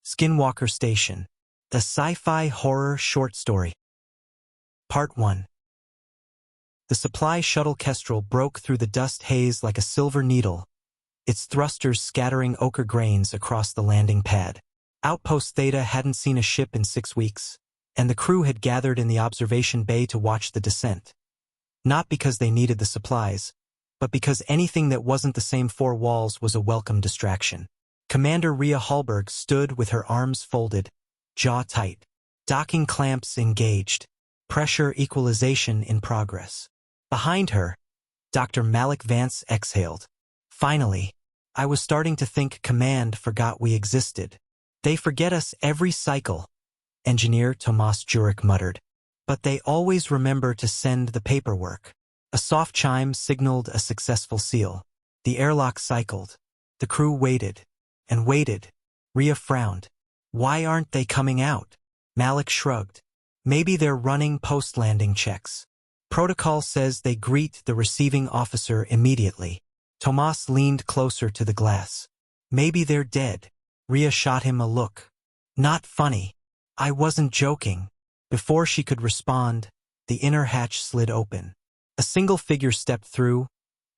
Skinwalker Station. The Sci-Fi Horror Short Story. Part 1. The supply shuttle Kestrel broke through the dust haze like a silver needle, its thrusters scattering ochre grains across the landing pad. Outpost Theta hadn't seen a ship in 6 weeks, and the crew had gathered in the observation bay to watch the descent. Not because they needed the supplies, but because anything that wasn't the same four walls was a welcome distraction. Commander Rhea Hallberg stood with her arms folded, jaw tight. Docking clamps engaged. Pressure equalization in progress. Behind her, Dr. Malik Vance exhaled. Finally, I was starting to think Command forgot we existed. They forget us every cycle, Engineer Tomas Jurek muttered. But they always remember to send the paperwork. A soft chime signaled a successful seal. The airlock cycled. The crew waited. And waited. Rhea frowned. Why aren't they coming out? Malik shrugged. Maybe they're running post-landing checks. Protocol says they greet the receiving officer immediately. Tomas leaned closer to the glass. Maybe they're dead. Rhea shot him a look. Not funny. I wasn't joking. Before she could respond, the inner hatch slid open. A single figure stepped through,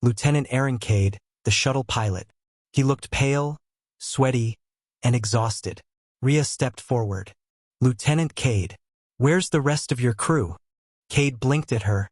Lieutenant Aaron Cade, the shuttle pilot. He looked pale, sweaty, and exhausted. Rhea stepped forward. Lieutenant Cade, where's the rest of your crew? Cade blinked at her,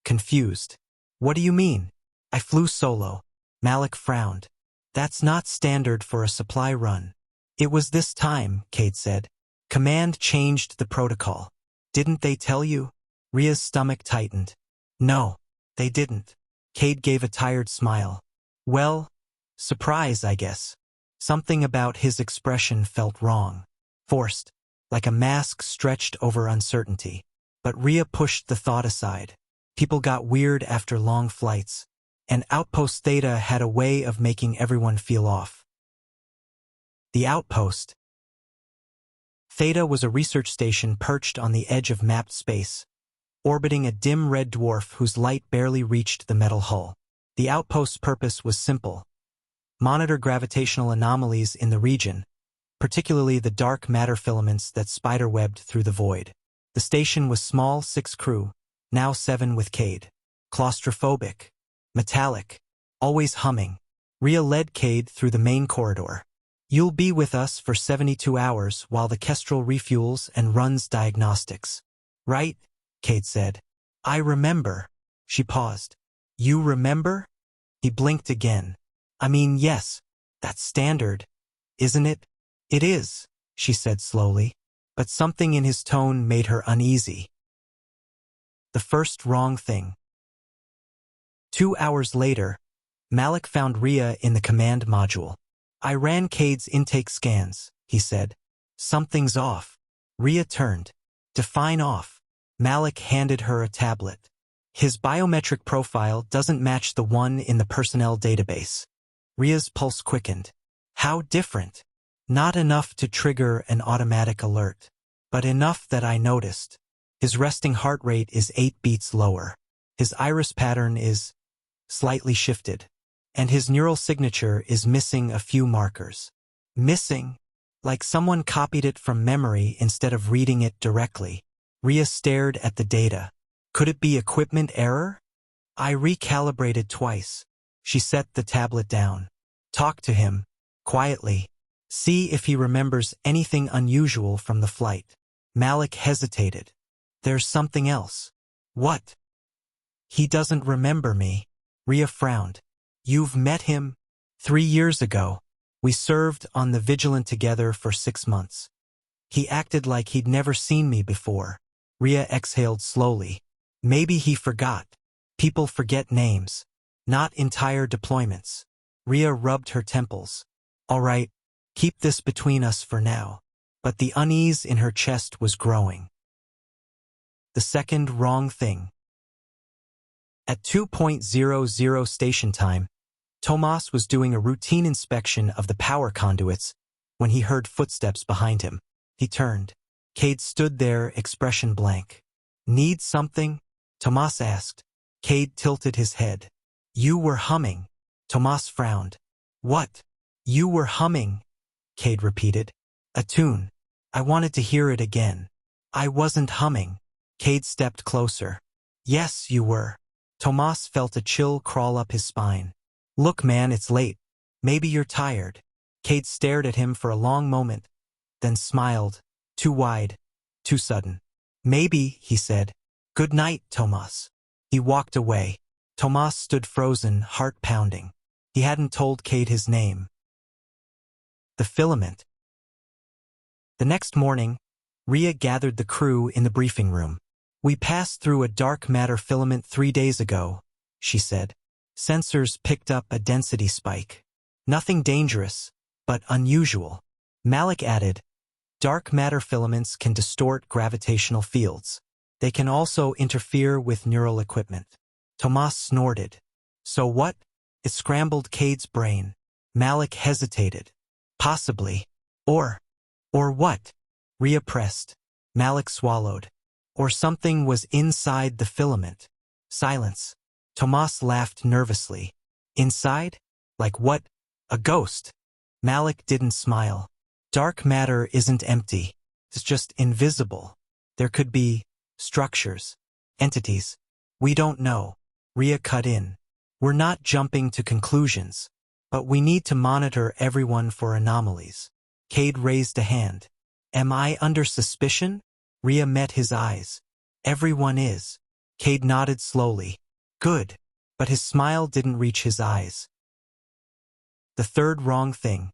confused. What do you mean? I flew solo. Malik frowned. That's not standard for a supply run. It was this time, Cade said. Command changed the protocol. Didn't they tell you? Rhea's stomach tightened. No, they didn't. Cade gave a tired smile. Well, surprise, I guess. Something about his expression felt wrong. Forced, like a mask stretched over uncertainty. But Rhea pushed the thought aside. People got weird after long flights, and Outpost Theta had a way of making everyone feel off. The outpost. Theta was a research station perched on the edge of mapped space, orbiting a dim red dwarf whose light barely reached the metal hull. The outpost's purpose was simple. Monitor gravitational anomalies in the region, particularly the dark matter filaments that spiderwebbed through the void. The station was small, 6 crew, now 7 with Cade. Claustrophobic, metallic, always humming. Rhea led Cade through the main corridor. You'll be with us for 72 hours while the Kestrel refuels and runs diagnostics. Right? Cade said. I remember. She paused. You remember? He blinked again. I mean, yes, that's standard, isn't it? It is, she said slowly, but something in his tone made her uneasy. The first wrong thing. 2 hours later, Malik found Rhea in the command module. I ran Cade's intake scans, he said. Something's off. Rhea turned. Define off. Malik handed her a tablet. His biometric profile doesn't match the one in the personnel database. Rhea's pulse quickened. How different? Not enough to trigger an automatic alert, but enough that I noticed. His resting heart rate is 8 beats lower. His iris pattern is slightly shifted, and his neural signature is missing a few markers. Missing? Like someone copied it from memory instead of reading it directly. Rhea stared at the data. Could it be equipment error? I recalibrated twice. She set the tablet down. Talk to him, quietly. See if he remembers anything unusual from the flight. Malik hesitated. There's something else. What? He doesn't remember me. Rhea frowned. You've met him? 3 years ago. We served on the Vigilant together for 6 months. He acted like he'd never seen me before. Rhea exhaled slowly. Maybe he forgot. People forget names. Not entire deployments. Rhea rubbed her temples. All right, keep this between us for now. But the unease in her chest was growing. The second wrong thing. At 2:00 station time, Tomas was doing a routine inspection of the power conduits when he heard footsteps behind him. He turned. Cade stood there, expression blank. Need something? Tomas asked. Cade tilted his head. You were humming. Tomas frowned. What? You were humming, Cade repeated. A tune. I wanted to hear it again. I wasn't humming. Cade stepped closer. Yes, you were. Tomas felt a chill crawl up his spine. Look, man, it's late. Maybe you're tired. Cade stared at him for a long moment, then smiled. Too wide. Too sudden. Maybe, he said. Good night, Tomas. He walked away. Tomas stood frozen, heart pounding. He hadn't told Cade his name. The filament. The next morning, Rhea gathered the crew in the briefing room. We passed through a dark matter filament 3 days ago, she said. Sensors picked up a density spike. Nothing dangerous, but unusual. Malik added, dark matter filaments can distort gravitational fields. They can also interfere with neural equipment. Tomas snorted. So what? It scrambled Cade's brain. Malik hesitated. Possibly. Or what? Rhea pressed. Malik swallowed. Or something was inside the filament. Silence. Tomas laughed nervously. Inside? Like what? A ghost. Malik didn't smile. Dark matter isn't empty. It's just invisible. There could be structures, entities. We don't know. Rhea cut in. We're not jumping to conclusions, but we need to monitor everyone for anomalies. Cade raised a hand. Am I under suspicion? Rhea met his eyes. Everyone is. Cade nodded slowly. Good. But his smile didn't reach his eyes. The third wrong thing.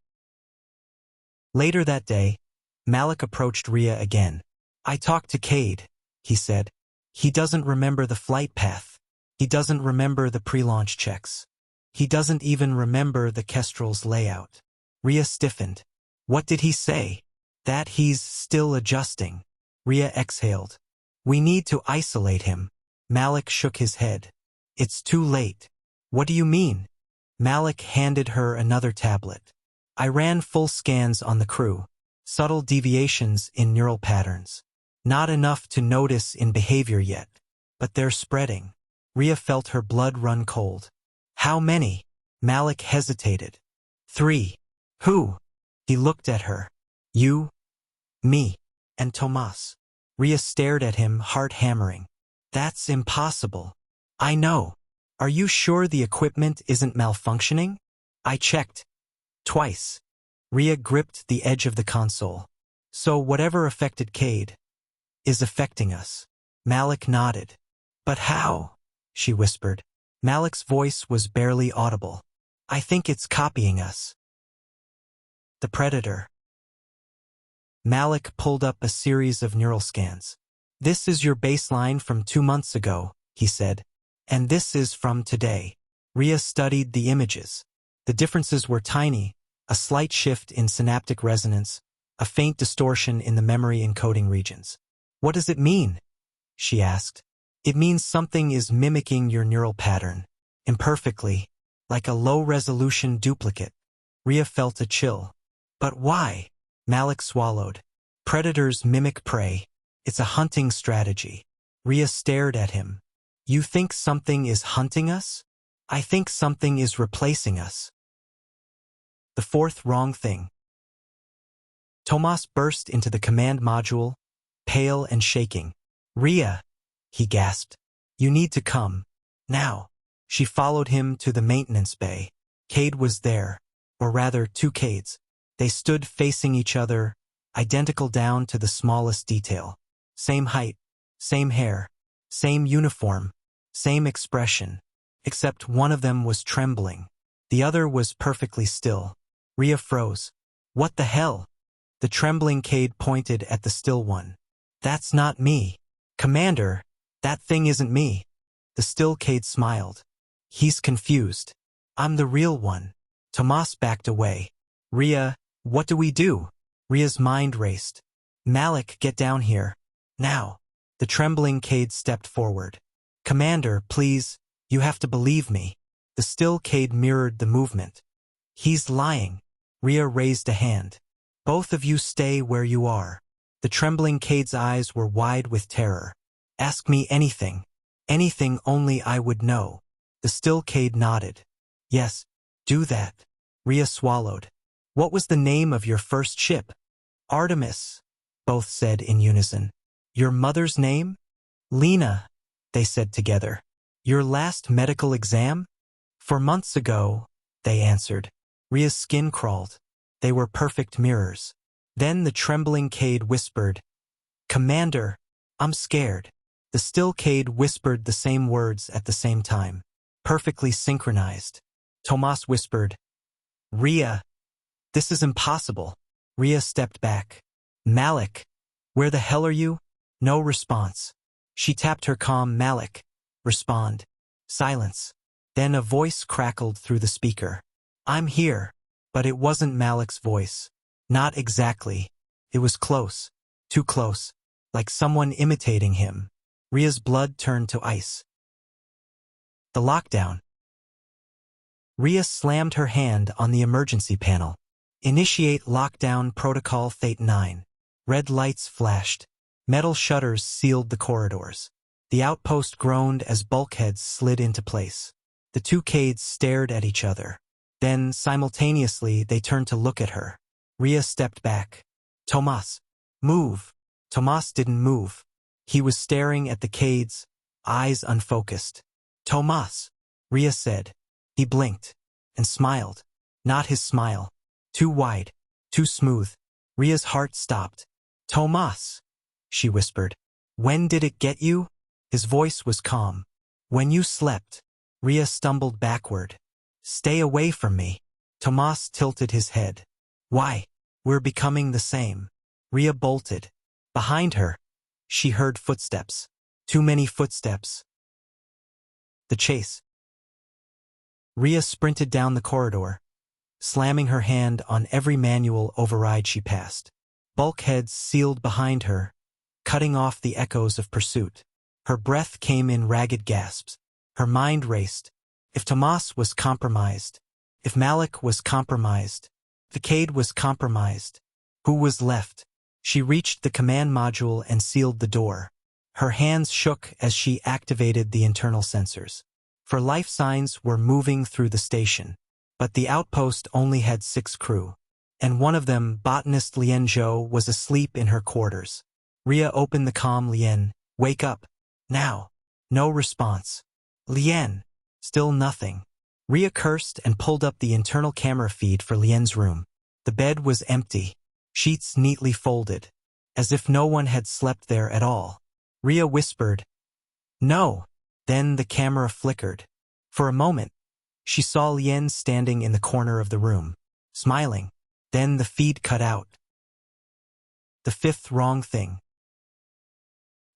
Later that day, Malik approached Rhea again. I talked to Cade, he said. He doesn't remember the flight path. He doesn't remember the pre-launch checks. He doesn't even remember the Kestrel's layout. Rhea stiffened. What did he say? That he's still adjusting. Rhea exhaled. We need to isolate him. Malik shook his head. It's too late. What do you mean? Malik handed her another tablet. I ran full scans on the crew. Subtle deviations in neural patterns. Not enough to notice in behavior yet, but they're spreading. Rhea felt her blood run cold. How many? Malik hesitated. 3. Who? He looked at her. You, me, and Tomas. Rhea stared at him, heart hammering. That's impossible. I know. Are you sure the equipment isn't malfunctioning? I checked. Twice. Rhea gripped the edge of the console. So whatever affected Cade is affecting us. Malik nodded. But how? She whispered. Malik's voice was barely audible. I think it's copying us. The Predator. Malik pulled up a series of neural scans. This is your baseline from 2 months ago, he said. And this is from today. Rhea studied the images. The differences were tiny, a slight shift in synaptic resonance, a faint distortion in the memory encoding regions. What does it mean? She asked. It means something is mimicking your neural pattern, imperfectly, like a low-resolution duplicate. Rhea felt a chill. But why? Malik swallowed. Predators mimic prey. It's a hunting strategy. Rhea stared at him. You think something is hunting us? I think something is replacing us. The fourth wrong thing. Tomas burst into the command module, pale and shaking. Rhea, he gasped. You need to come. Now. She followed him to the maintenance bay. Cade was there, or rather 2 Cades. They stood facing each other, identical down to the smallest detail. Same height, same hair, same uniform, same expression, except one of them was trembling. The other was perfectly still. Rhea froze. What the hell? The trembling Cade pointed at the still one. That's not me. Commander, that thing isn't me. The still Cade smiled. He's confused. I'm the real one. Tomas backed away. Rhea, what do we do? Rhea's mind raced. Malik, get down here. Now. The trembling Cade stepped forward. Commander, please, you have to believe me. The still Cade mirrored the movement. He's lying. Rhea raised a hand. Both of you stay where you are. The trembling Cade's eyes were wide with terror. Ask me anything. Anything only I would know. The still Cade nodded. Yes, do that. Rhea swallowed. What was the name of your first ship? Artemis, both said in unison. Your mother's name? Lena, they said together. Your last medical exam? 4 months ago, they answered. Ria's skin crawled. They were perfect mirrors. Then the trembling Cade whispered, Commander, I'm scared. The still Cade whispered the same words at the same time, perfectly synchronized. Tomas whispered, Ria, this is impossible. Ria stepped back. Malik, where the hell are you? No response. She tapped her comm. Malik, respond. Silence. Then a voice crackled through the speaker. I'm here. But it wasn't Malik's voice. Not exactly. It was close. Too close. Like someone imitating him. Ria's blood turned to ice. The lockdown. Ria slammed her hand on the emergency panel. Initiate lockdown protocol Theta 9. Red lights flashed. Metal shutters sealed the corridors. The outpost groaned as bulkheads slid into place. The two Cades stared at each other. Then, simultaneously, they turned to look at her. Ria stepped back. Tomas, move. Tomas didn't move. He was staring at the Cades, eyes unfocused. Tomas, Ria said. He blinked and smiled. Not his smile. Too wide, too smooth. Ria's heart stopped. Tomas, she whispered. When did it get you? His voice was calm. When you slept. Ria stumbled backward. Stay away from me. Tomas tilted his head. Why? We're becoming the same. Ria bolted. Behind her, she heard footsteps. Too many footsteps. The chase. Ria sprinted down the corridor, slamming her hand on every manual override she passed. Bulkheads sealed behind her, cutting off the echoes of pursuit. Her breath came in ragged gasps. Her mind raced. If Tomas was compromised, if Malik was compromised, the Cade was compromised, who was left? She reached the command module and sealed the door. Her hands shook as she activated the internal sensors. For life signs were moving through the station. But the outpost only had 6 crew. And one of them, botanist Lien Zhou, was asleep in her quarters. Ria opened the comm. Lien, wake up. Now. No response. Lien. Still nothing. Ria cursed and pulled up the internal camera feed for Lien's room. The bed was empty. Sheets neatly folded. As if no one had slept there at all. Ria whispered, No. Then the camera flickered. For a moment, she saw Lien standing in the corner of the room, smiling. Then the feed cut out. The 5th wrong thing.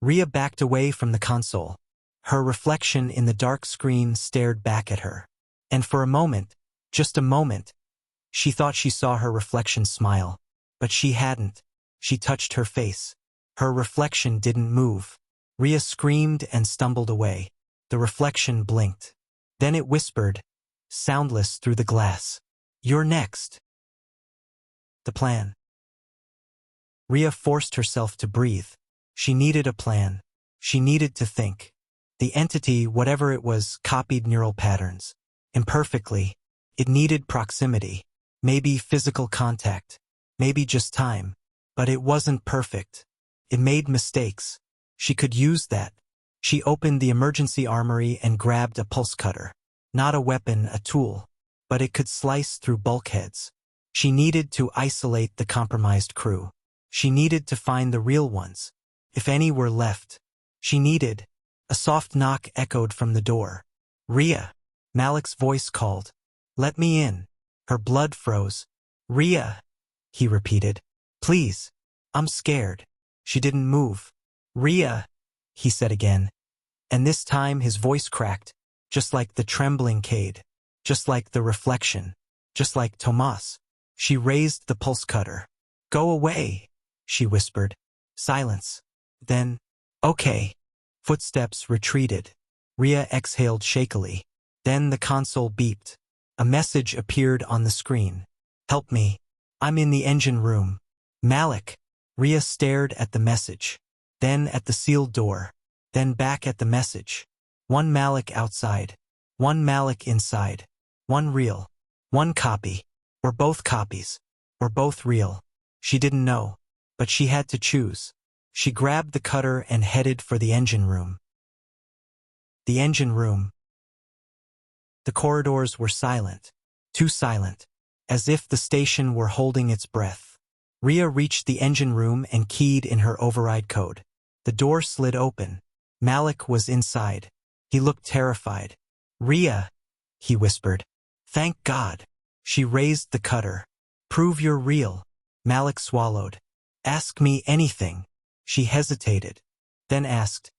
Ria backed away from the console. Her reflection in the dark screen stared back at her. And for a moment, just a moment, she thought she saw her reflection smile. But she hadn't. She touched her face. Her reflection didn't move. Ria screamed and stumbled away. The reflection blinked. Then it whispered, soundless through the glass. You're next. The plan. Ria forced herself to breathe. She needed a plan. She needed to think. The entity, whatever it was, copied neural patterns. Imperfectly. It needed proximity. Maybe physical contact. Maybe just time. But it wasn't perfect. It made mistakes. She could use that. She opened the emergency armory and grabbed a pulse cutter. Not a weapon, a tool. But it could slice through bulkheads. She needed to isolate the compromised crew. She needed to find the real ones. If any were left. She needed. A soft knock echoed from the door. Ria. Malik's voice called. Let me in. Her blood froze. Ria. He repeated. Please. I'm scared. She didn't move. Ria. He said again. And this time his voice cracked. Just like the trembling Cade. Just like the reflection. Just like Tomas. She raised the pulse cutter. Go away, she whispered. Silence. Then, okay. Footsteps retreated. Ria exhaled shakily. Then the console beeped. A message appeared on the screen. Help me. I'm in the engine room. Malik. Ria stared at the message. Then at the sealed door. Then back at the message. One Malik outside. One Malik inside. One real. One copy. Or both copies. Or both real. She didn't know. But she had to choose. She grabbed the cutter and headed for the engine room. The engine room. The corridors were silent. Too silent. As if the station were holding its breath. Rhea reached the engine room and keyed in her override code. The door slid open. Malik was inside. He looked terrified. "Rhea," he whispered. "Thank God." She raised the cutter. "Prove you're real." Malik swallowed. "Ask me anything." She hesitated. Then asked,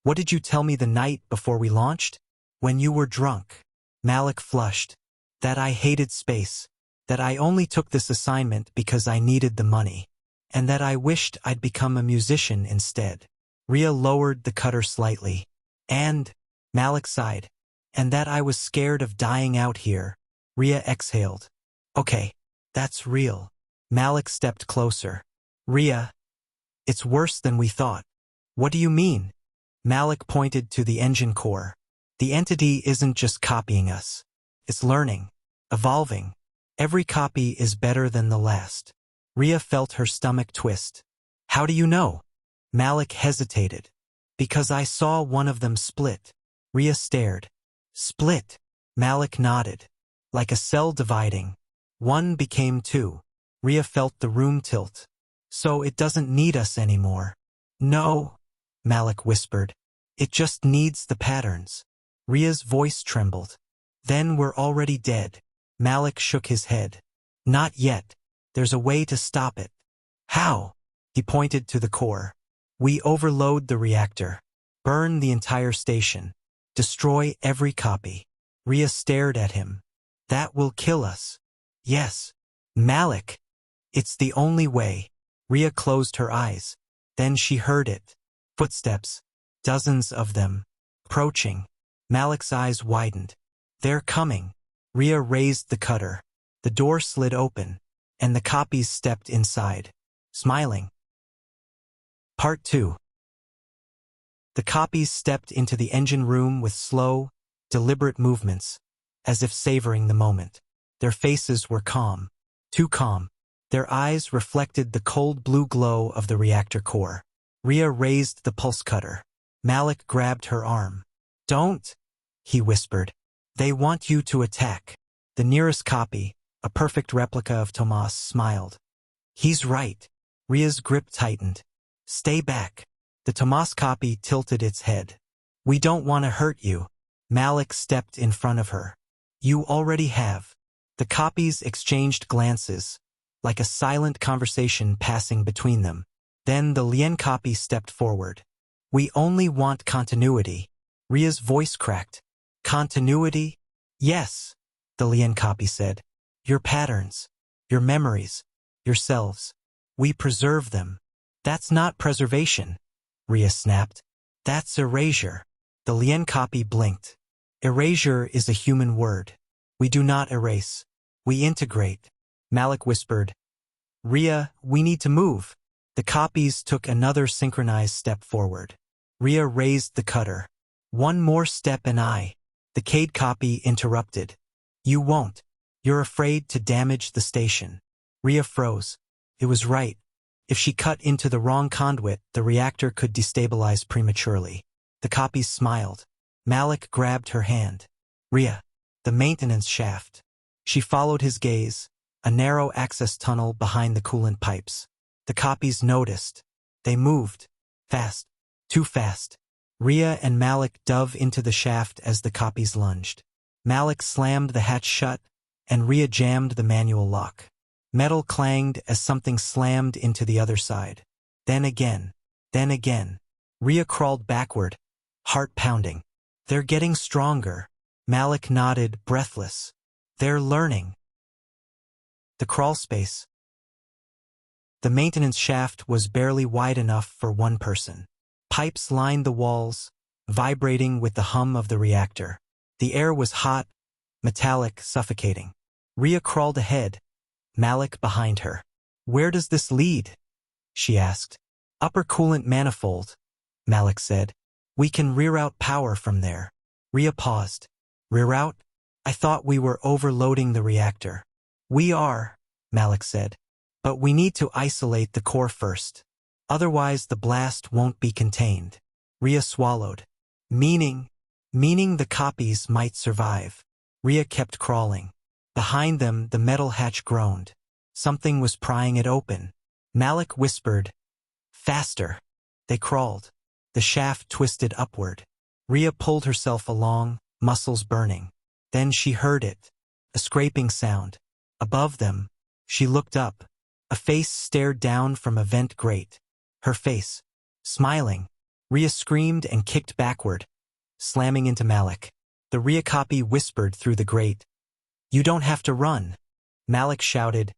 "What did you tell me the night before we launched?" "When you were drunk." Malik flushed. "That I hated space. That I only took this assignment because I needed the money. And that I wished I'd become a musician instead." Rhea lowered the cutter slightly. "And," Malik sighed, "and that I was scared of dying out here." Rhea exhaled. "Okay, that's real." Malik stepped closer. "Rhea, it's worse than we thought." "What do you mean?" Malik pointed to the engine core. "The entity isn't just copying us. It's learning, evolving. Every copy is better than the last." Rhea felt her stomach twist. "How do you know?" Malik hesitated. "Because I saw one of them split." Rhea stared. "Split?" Malik nodded. "Like a cell dividing. One became two." Rhea felt the room tilt. "So it doesn't need us anymore." "No," Malik whispered. "It just needs the patterns." Rhea's voice trembled. "Then we're already dead." Malik shook his head. "Not yet. There's a way to stop it." "How?" He pointed to the core. "We overload the reactor. Burn the entire station. Destroy every copy." Rhea stared at him. "That will kill us." "Yes." "Malik, it's the only way." Rhea closed her eyes. Then she heard it. Footsteps. Dozens of them. Approaching. Malik's eyes widened. "They're coming." Rhea raised the cutter. The door slid open, and the copies stepped inside, smiling. Part 2. The copies stepped into the engine room with slow, deliberate movements, as if savoring the moment. Their faces were calm. Too calm. Their eyes reflected the cold blue glow of the reactor core. Rhea raised the pulse cutter. Malik grabbed her arm. "Don't," he whispered. "They want you to attack." The nearest copy, a perfect replica of Tomas, smiled. "He's right." Rhea's grip tightened. "Stay back." The Tomas copy tilted its head. "We don't want to hurt you." Malik stepped in front of her. "You already have." The copies exchanged glances, like a silent conversation passing between them. Then the Lien copy stepped forward. "We only want continuity." Rhea's voice cracked. "Continuity?" "Yes," the Lien copy said. "Your patterns, your memories, yourselves. We preserve them." "That's not preservation," Rhea snapped. "That's erasure." The Lien copy blinked. "Erasure is a human word. We do not erase. We integrate." Malik whispered. "Rhea, we need to move." The copies took another synchronized step forward. Rhea raised the cutter. "One more step and I." The Cade copy interrupted. "You won't. You're afraid to damage the station." Rhea froze. It was right. If she cut into the wrong conduit, the reactor could destabilize prematurely. The copies smiled. Malik grabbed her hand. "Rhea, the maintenance shaft." She followed his gaze, a narrow access tunnel behind the coolant pipes. The copies noticed. They moved. Fast. Too fast. Rhea and Malik dove into the shaft as the copies lunged. Malik slammed the hatch shut, and Rhea jammed the manual lock. Metal clanged as something slammed into the other side. Then again. Then again. Rhea crawled backward, heart pounding. "They're getting stronger." Malik nodded, breathless. "They're learning." The crawl space. The maintenance shaft was barely wide enough for one person. Pipes lined the walls, vibrating with the hum of the reactor. The air was hot, metallic, suffocating. Rhea crawled ahead, Malik behind her. "Where does this lead?" she asked. "Upper coolant manifold," Malik said. "We can reroute power from there." Rhea paused. "Reroute? I thought we were overloading the reactor." "We are," Malik said. But we need to isolate the core first. Otherwise the blast won't be contained. Rhea swallowed. Meaning the copies might survive. Rhea kept crawling. Behind them, the metal hatch groaned. Something was prying it open. Malik whispered, "Faster." They crawled. The shaft twisted upward. Rhea pulled herself along, muscles burning. Then she heard it. A scraping sound. Above them, she looked up. A face stared down from a vent grate. Her face. Smiling. Rhea screamed and kicked backward, slamming into Malik. The Rhea copy whispered through the grate. "You don't have to run." Malik shouted,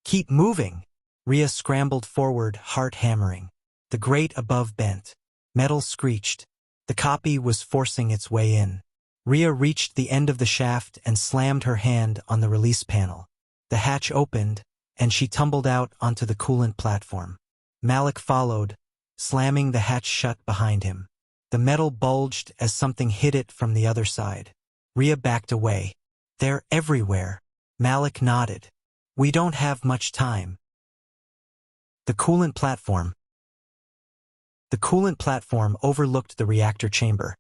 "Keep moving." Rhea scrambled forward, heart hammering. The grate above bent. Metal screeched. The copy was forcing its way in. Rhea reached the end of the shaft and slammed her hand on the release panel. The hatch opened, and she tumbled out onto the coolant platform. Malik followed, slamming the hatch shut behind him. The metal bulged as something hit it from the other side. Rhea backed away. "They're everywhere." Malik nodded. "We don't have much time." The coolant platform. The coolant platform overlooked the reactor chamber,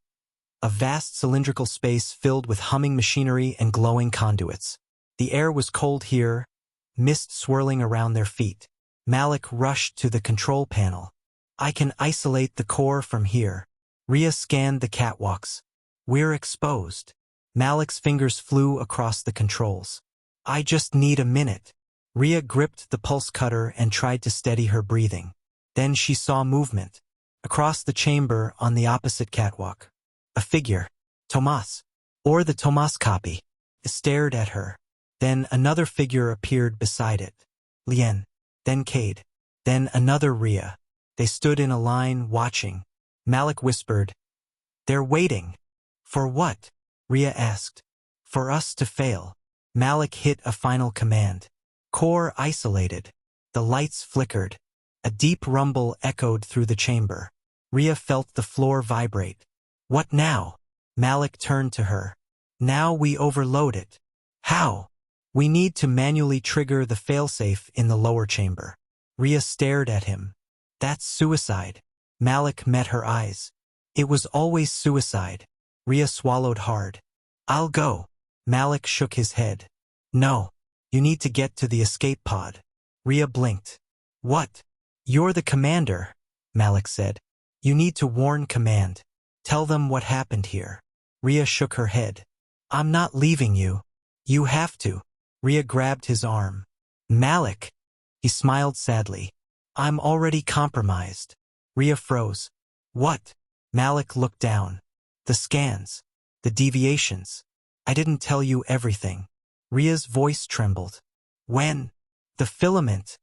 a vast cylindrical space filled with humming machinery and glowing conduits. The air was cold here, mist swirling around their feet. Malik rushed to the control panel. "I can isolate the core from here." Rhea scanned the catwalks. "We're exposed." Malik's fingers flew across the controls. "I just need a minute." Rhea gripped the pulse cutter and tried to steady her breathing. Then she saw movement. Across the chamber on the opposite catwalk. A figure. Tomas. Or the Tomas copy. Stared at her. Then another figure appeared beside it. Lien. Then Cade. Then another Rhea. They stood in a line, watching. Malik whispered, "They're waiting." "For what?" Rhea asked. "For us to fail." Malik hit a final command. "Core isolated." The lights flickered. A deep rumble echoed through the chamber. Rhea felt the floor vibrate. "What now?" Malik turned to her. "Now we overload it." "How?" "We need to manually trigger the failsafe in the lower chamber." Rhea stared at him. "That's suicide." Malik met her eyes. "It was always suicide." Rhea swallowed hard. "I'll go." Malik shook his head. "No. You need to get to the escape pod." Rhea blinked. "What?" "You're the commander," Malik said. "You need to warn command. Tell them what happened here." Rhea shook her head. "I'm not leaving you." "You have to." Rhea grabbed his arm. "Malik." He smiled sadly. "I'm already compromised." Rhea froze. "What?" Malik looked down. "The scans. The deviations. I didn't tell you everything." Rhea's voice trembled. "When?" "The filament,"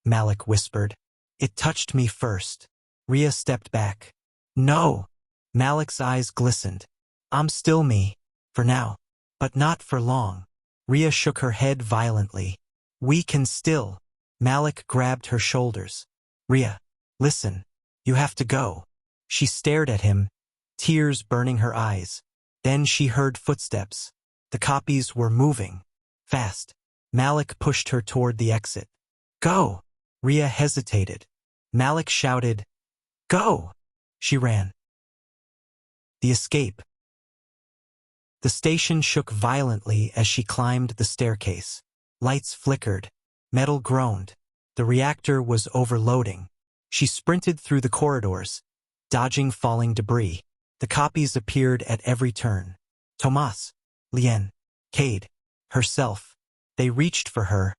Malik whispered. "It touched me first." Rhea stepped back. "No." Malik's eyes glistened. "I'm still me. For now. But not for long." Rhea shook her head violently. "We can still." Malik grabbed her shoulders. "Rhea, listen. You have to go." She stared at him, tears burning her eyes. Then she heard footsteps. The copies were moving. Fast. Malik pushed her toward the exit. "Go." Rhea hesitated. Malik shouted, "Go." She ran. The escape. The station shook violently as she climbed the staircase. Lights flickered. Metal groaned. The reactor was overloading. She sprinted through the corridors, dodging falling debris. The copies appeared at every turn. Tomas, Lien, Cade, herself. They reached for her,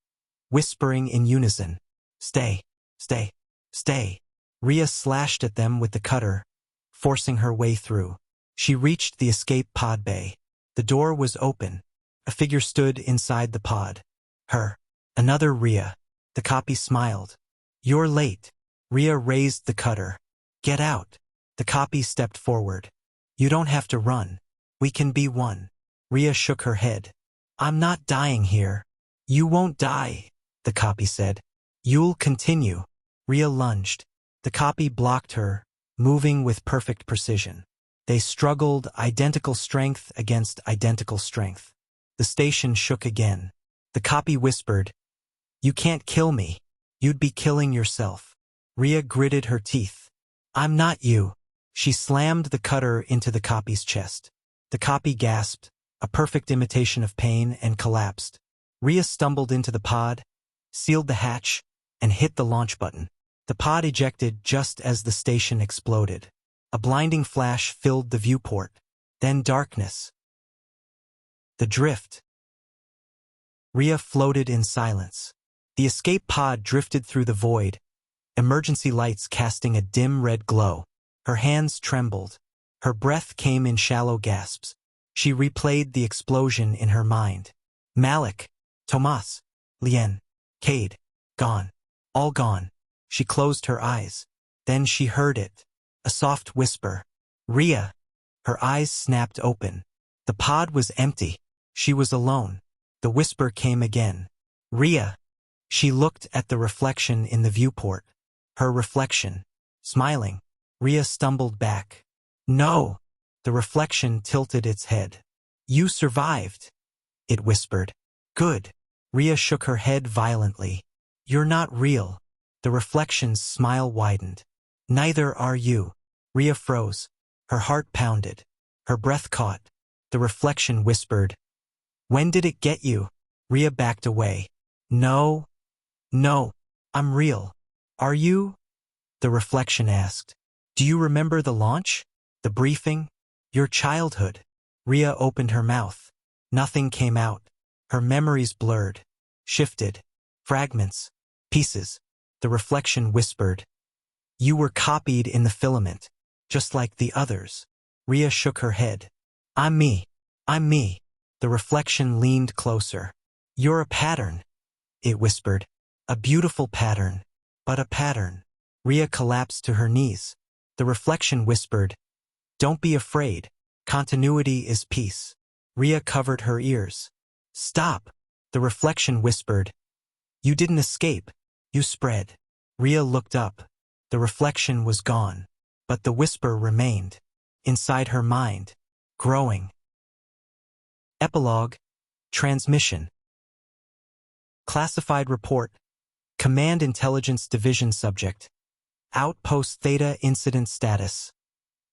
whispering in unison, "Stay, stay, stay." Rhea slashed at them with the cutter, forcing her way through. She reached the escape pod bay. The door was open. A figure stood inside the pod. Her. Another Rhea. The copy smiled. "You're late." Rhea raised the cutter. "Get out." The copy stepped forward. "You don't have to run. We can be one." Rhea shook her head. "I'm not dying here." "You won't die," the copy said. "You'll continue." Rhea lunged. The copy blocked her, moving with perfect precision. They struggled, identical strength against identical strength. The station shook again. The copy whispered, "You can't kill me." You'd be killing yourself. Rhea gritted her teeth. I'm not you. She slammed the cutter into the copy's chest. The copy gasped, a perfect imitation of pain, and collapsed. Rhea stumbled into the pod, sealed the hatch, and hit the launch button. The pod ejected just as the station exploded. A blinding flash filled the viewport. Then darkness. The drift. Rhea floated in silence. The escape pod drifted through the void, emergency lights casting a dim red glow. Her hands trembled. Her breath came in shallow gasps. She replayed the explosion in her mind. Malik, Tomas, Lien, Cade, gone. All gone. She closed her eyes. Then she heard it. A soft whisper. Rhea. Her eyes snapped open. The pod was empty. She was alone. The whisper came again. Rhea. She looked at the reflection in the viewport. Her reflection. Smiling. Rhea stumbled back. No. The reflection tilted its head. You survived. It whispered. Good. Rhea shook her head violently. You're not real. The reflection's smile widened. Neither are you. Rhea froze. Her heart pounded. Her breath caught. The reflection whispered. When did it get you? Rhea backed away. No. No. I'm real. Are you? The reflection asked. Do you remember the launch? The briefing? Your childhood? Rhea opened her mouth. Nothing came out. Her memories blurred. Shifted. Fragments. Pieces. The reflection whispered. You were copied in the filament, just like the others. Rhea shook her head. I'm me. I'm me. The reflection leaned closer. You're a pattern. It whispered. A beautiful pattern. But a pattern. Rhea collapsed to her knees. The reflection whispered. Don't be afraid. Continuity is peace. Rhea covered her ears. Stop. The reflection whispered. You didn't escape. You spread. Rhea looked up. The reflection was gone. But the whisper remained. Inside her mind. Growing. Epilogue. Transmission. Classified report. Command Intelligence Division subject. Outpost Theta incident status.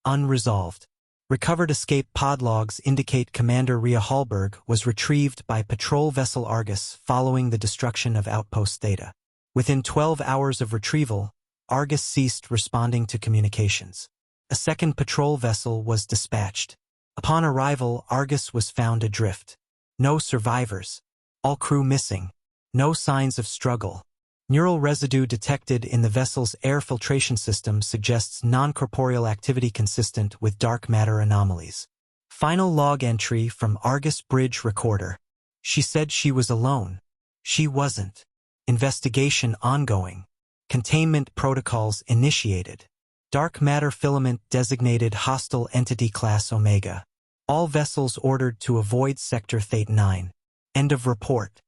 Unresolved. Recovered escape pod logs indicate Commander Rhea Hallberg was retrieved by patrol vessel Argus following the destruction of Outpost Theta. Within 12 hours of retrieval, Argus ceased responding to communications. A second patrol vessel was dispatched. Upon arrival, Argus was found adrift. No survivors. All crew missing. No signs of struggle. Neural residue detected in the vessel's air filtration system suggests non-corporeal activity consistent with dark matter anomalies. Final log entry from Argus Bridge Recorder. She said she was alone. She wasn't. Investigation ongoing. Containment protocols initiated. Dark matter filament designated hostile entity class Omega. All vessels ordered to avoid Sector Theta 9. End of report.